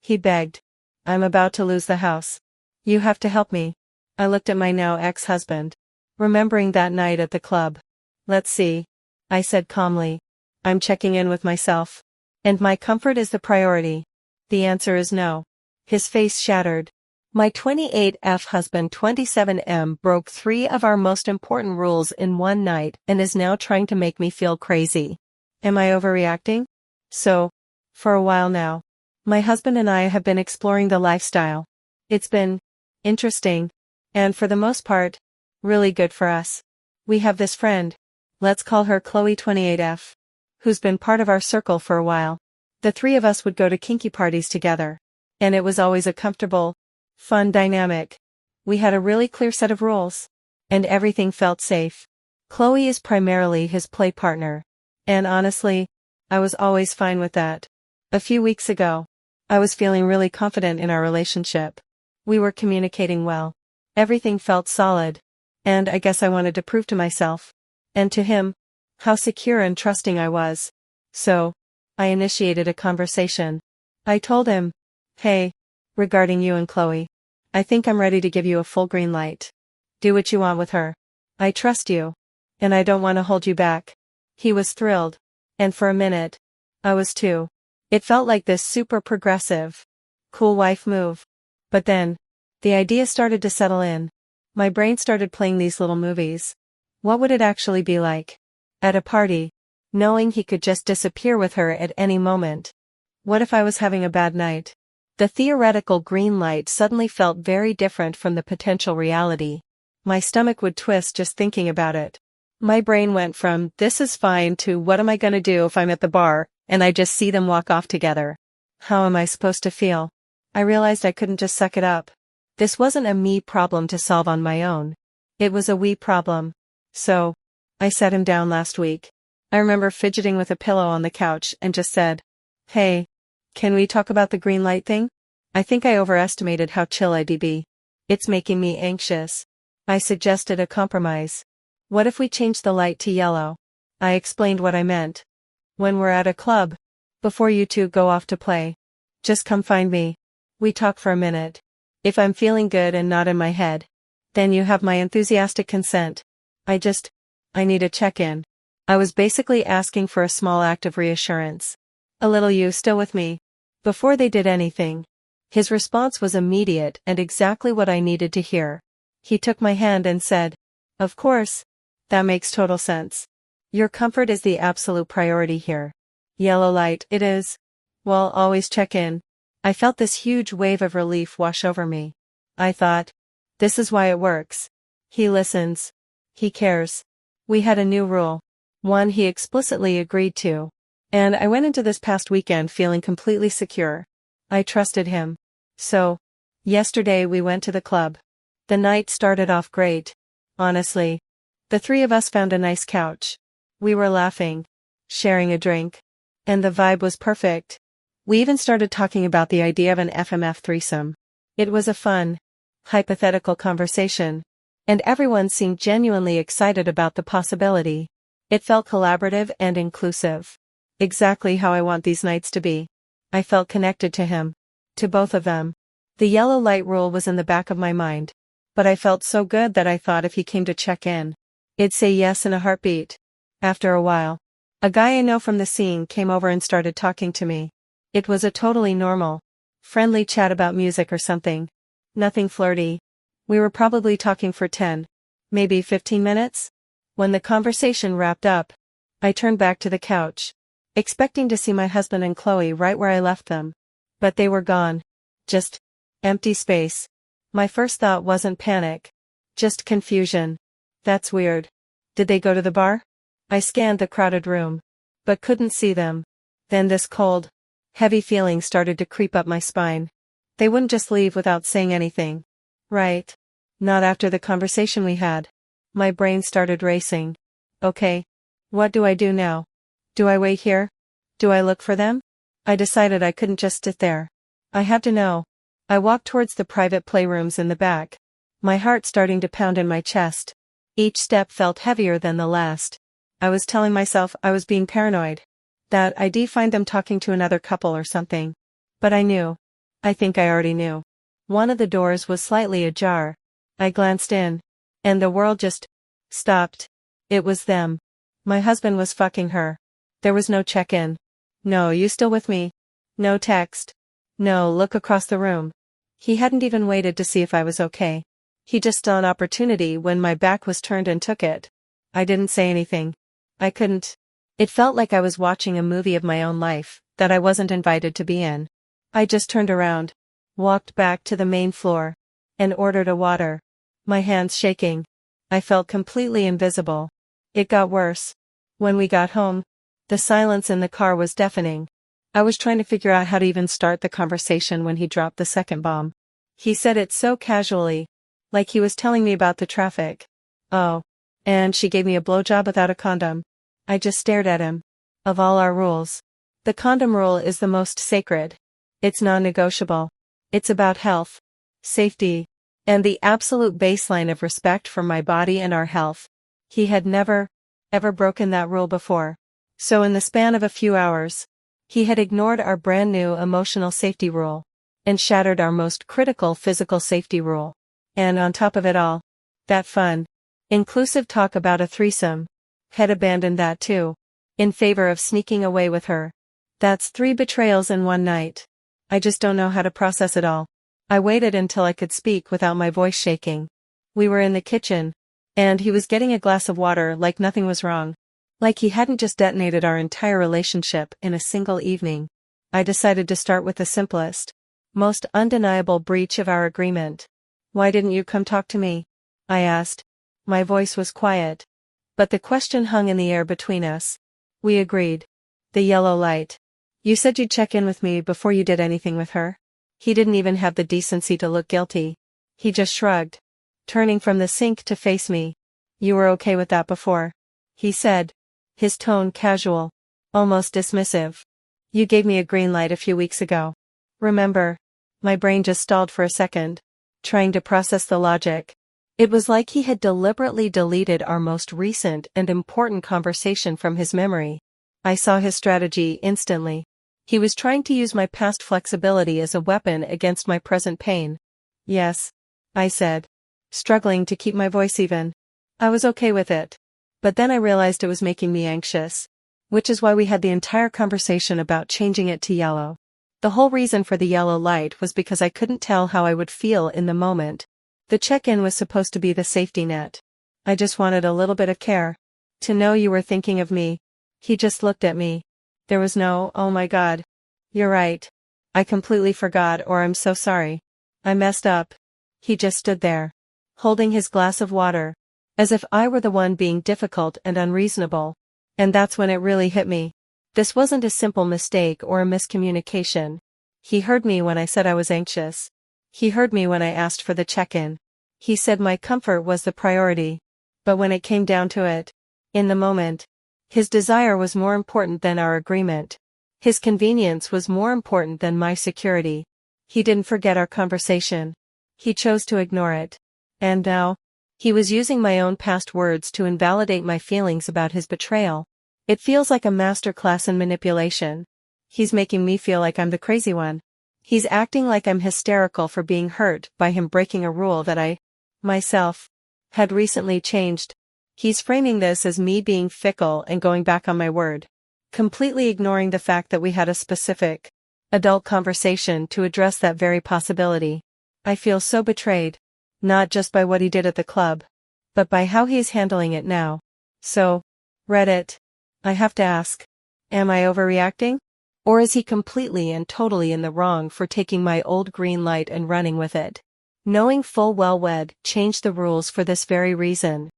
He begged. I'm about to lose the house. You have to help me. I looked at my now ex-husband, remembering that night at the club. Let's see, I said calmly. I'm checking in with myself. And my comfort is the priority. The answer is no. His face shattered. My 28F husband 27M broke 3 of our most important rules in one night and is now trying to make me feel crazy. Am I overreacting? So, for a while now, my husband and I have been exploring the lifestyle. It's been interesting, and for the most part, really good for us. We have this friend, let's call her Chloe 28F, who's been part of our circle for a while. The 3 of us would go to kinky parties together, and it was always a comfortable, fun dynamic. We had a really clear set of rules, and everything felt safe. Chloe is primarily his play partner, and honestly, I was always fine with that. A few weeks ago, I was feeling really confident in our relationship. We were communicating well. Everything felt solid, and I guess I wanted to prove to myself, and to him, how secure and trusting I was. So, I initiated a conversation. I told him, hey, regarding you and Chloe, I think I'm ready to give you a full green light. Do what you want with her. I trust you, and I don't want to hold you back. He was thrilled, and for a minute, I was too. It felt like this super progressive, cool wife move. But then, the idea started to settle in. My brain started playing these little movies. What would it actually be like? At a party, knowing he could just disappear with her at any moment. What if I was having a bad night? The theoretical green light suddenly felt very different from the potential reality. My stomach would twist just thinking about it. My brain went from, this is fine, to what am I gonna do if I'm at the bar, and I just see them walk off together? How am I supposed to feel? I realized I couldn't just suck it up. This wasn't a me problem to solve on my own. It was a we problem. So, I sat him down last week. I remember fidgeting with a pillow on the couch and just said, hey, can we talk about the green light thing? I think I overestimated how chill I'd be. It's making me anxious. I suggested a compromise. What if we change the light to yellow? I explained what I meant. When we're at a club, before you two go off to play, just come find me. We talk for a minute. If I'm feeling good and not in my head, then you have my enthusiastic consent. I need a check-in. I was basically asking for a small act of reassurance. A little you still with me? Before they did anything. His response was immediate and exactly what I needed to hear. He took my hand and said, of course. That makes total sense. Your comfort is the absolute priority here. Yellow light, it is. Well, always check in. I felt this huge wave of relief wash over me. I thought, this is why it works. He listens. He cares. We had a new rule. One he explicitly agreed to. And I went into this past weekend feeling completely secure. I trusted him. So, yesterday we went to the club. The night started off great. Honestly. The 3 of us found a nice couch. We were laughing, sharing a drink. And the vibe was perfect. We even started talking about the idea of an FMF threesome. It was a fun, hypothetical conversation. And everyone seemed genuinely excited about the possibility. It felt collaborative and inclusive. Exactly how I want these nights to be. I felt connected to him. To both of them. The yellow light rule was in the back of my mind. But I felt so good that I thought if he came to check in, it'd say yes in a heartbeat. After a while, a guy I know from the scene came over and started talking to me. It was a totally normal, friendly chat about music or something. Nothing flirty. We were probably talking for 10, maybe 15 minutes. When the conversation wrapped up, I turned back to the couch, expecting to see my husband and Chloe right where I left them. But they were gone. Just empty space. My first thought wasn't panic. Just confusion. That's weird. Did they go to the bar? I scanned the crowded room, but couldn't see them. Then this cold, heavy feeling started to creep up my spine. They wouldn't just leave without saying anything. Right. Not after the conversation we had. My brain started racing. Okay. What do I do now? Do I wait here? Do I look for them? I decided I couldn't just sit there. I had to know. I walked towards the private playrooms in the back. My heart starting to pound in my chest. Each step felt heavier than the last. I was telling myself I was being paranoid. That I'd find them talking to another couple or something. But I knew. I think I already knew. One of the doors was slightly ajar. I glanced in. And the world just stopped. It was them. My husband was fucking her. There was no check-in. No, you still with me? No text. No look across the room. He hadn't even waited to see if I was okay. He just saw an opportunity when my back was turned and took it. I didn't say anything. I couldn't. It felt like I was watching a movie of my own life, that I wasn't invited to be in. I just turned around, walked back to the main floor, and ordered a water. My hands shaking. I felt completely invisible. It got worse. When we got home, the silence in the car was deafening. I was trying to figure out how to even start the conversation when he dropped the second bomb. He said it so casually, like he was telling me about the traffic. Oh. And she gave me a blowjob without a condom. I just stared at him. Of all our rules, the condom rule is the most sacred. It's non-negotiable. It's about health, safety, and the absolute baseline of respect for my body and our health. He had never, ever broken that rule before. So in the span of a few hours, he had ignored our brand new emotional safety rule, and shattered our most critical physical safety rule. And on top of it all, that fun, inclusive talk about a threesome, had abandoned that too, in favor of sneaking away with her. That's 3 betrayals in one night. I just don't know how to process it all. I waited until I could speak without my voice shaking. We were in the kitchen, and he was getting a glass of water like nothing was wrong. Like he hadn't just detonated our entire relationship in a single evening. I decided to start with the simplest, most undeniable breach of our agreement. Why didn't you come talk to me? I asked. My voice was quiet, but the question hung in the air between us. We agreed. The yellow light. You said you'd check in with me before you did anything with her. He didn't even have the decency to look guilty. He just shrugged, turning from the sink to face me. You were okay with that before, he said, his tone casual, almost dismissive. You gave me a green light a few weeks ago. Remember? My brain just stalled for a second, trying to process the logic. It was like he had deliberately deleted our most recent and important conversation from his memory. I saw his strategy instantly. He was trying to use my past flexibility as a weapon against my present pain. Yes, I said, struggling to keep my voice even. I was okay with it. But then I realized it was making me anxious, which is why we had the entire conversation about changing it to yellow. The whole reason for the yellow light was because I couldn't tell how I would feel in the moment. The check-in was supposed to be the safety net. I just wanted a little bit of care. To know you were thinking of me. He just looked at me. There was no, oh my God. You're right. I completely forgot, or I'm so sorry. I messed up. He just stood there, holding his glass of water, as if I were the one being difficult and unreasonable. And that's when it really hit me. This wasn't a simple mistake or a miscommunication. He heard me when I said I was anxious. He heard me when I asked for the check-in. He said my comfort was the priority. But when it came down to it, in the moment, his desire was more important than our agreement. His convenience was more important than my security. He didn't forget our conversation. He chose to ignore it. And now, he was using my own past words to invalidate my feelings about his betrayal. It feels like a masterclass in manipulation. He's making me feel like I'm the crazy one. He's acting like I'm hysterical for being hurt by him breaking a rule that I, myself, had recently changed. He's framing this as me being fickle and going back on my word, completely ignoring the fact that we had a specific, adult conversation to address that very possibility. I feel so betrayed, not just by what he did at the club, but by how he's handling it now. So, Reddit, I have to ask, am I overreacting? Or is he completely and totally in the wrong for taking my old green light and running with it? Knowing full well we'd changed the rules for this very reason.